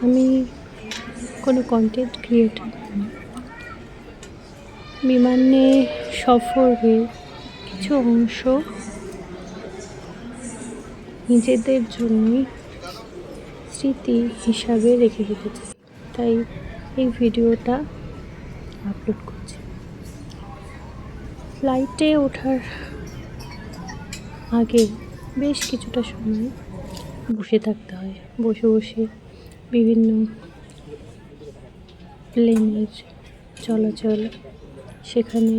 আমি কোনো content creator নই। বিমানে সফরের কিছু অংশ নিজেদের জন্যই স্মৃতি হিসাবে রেখে যেতে চাই, তাই এই ভিডিওটা আপলোড করছি। ফ্লাইটে ওঠার আগে বেশ কিছুটা সময় বসে থাকতে হয়। বসে বসে বিভিন্ন প্লেনের চলাচল, সেখানে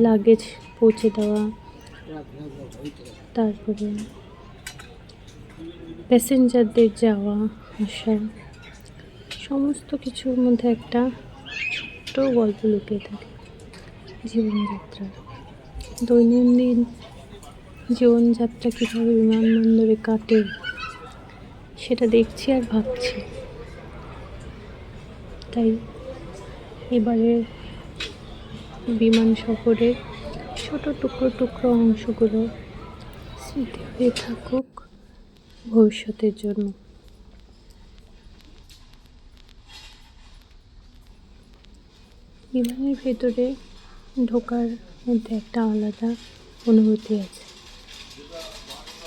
লাগেজ পৌঁছে দেওয়া, তারপরে প্যাসেঞ্জারদের যাওয়া আসা, সমস্ত কিছুর মধ্যে একটা ছোট্ট গল্প লুকিয়ে থাকে জীবনযাত্রার। দৈনন্দিন জীবনযাত্রা কীভাবে বিমানবন্দরে কাটে সেটা দেখছি আর ভাবছি। তাই এবারের বিমান সফরের ছোট টুকরো টুকরো অংশগুলো স্মৃতি হয়ে থাকুক ভবিষ্যতের জন্য। বিমানের ভেতরে ঢোকার মধ্যে একটা আলাদা অনুভূতি আছে।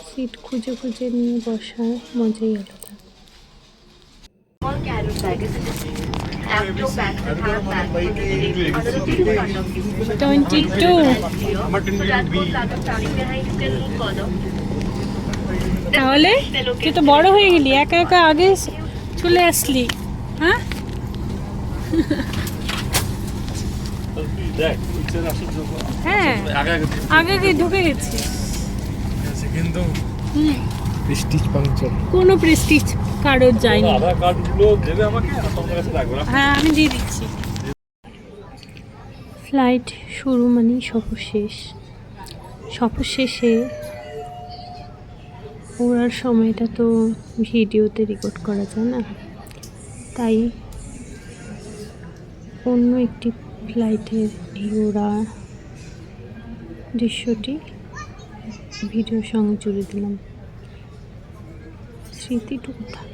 সিট খুঁজে খুঁজে নিয়ে বসার মজাই আলাদা। তাহলে তুই তো বড় হয়ে গেলি, একা একা আগে চলে আসলি। হ্যাঁ, হ্যাঁ আগে আগে ঢুকে গেছি, কিন্তু প্রেস্টিজ পাংচার কোনো প্রেস্টিজ কার্ডও যায়নি। আধার কার্ডগুলো দেবে আমাকে, আপনার কাছে রাখবো। হ্যাঁ, আমি দিয়ে দিচ্ছি। ফ্লাইট শুরু মানে সফর শেষ। সফর শেষে ওড়ার সময়টা তো ভিডিওতে রেকর্ড করা যায় না, তাই অন্য একটি ফ্লাইটের এই ওড়া দৃশ্যটি ভিডিওর সঙ্গে জুড়ে দিলাম। স্মৃতিটুকু থাক।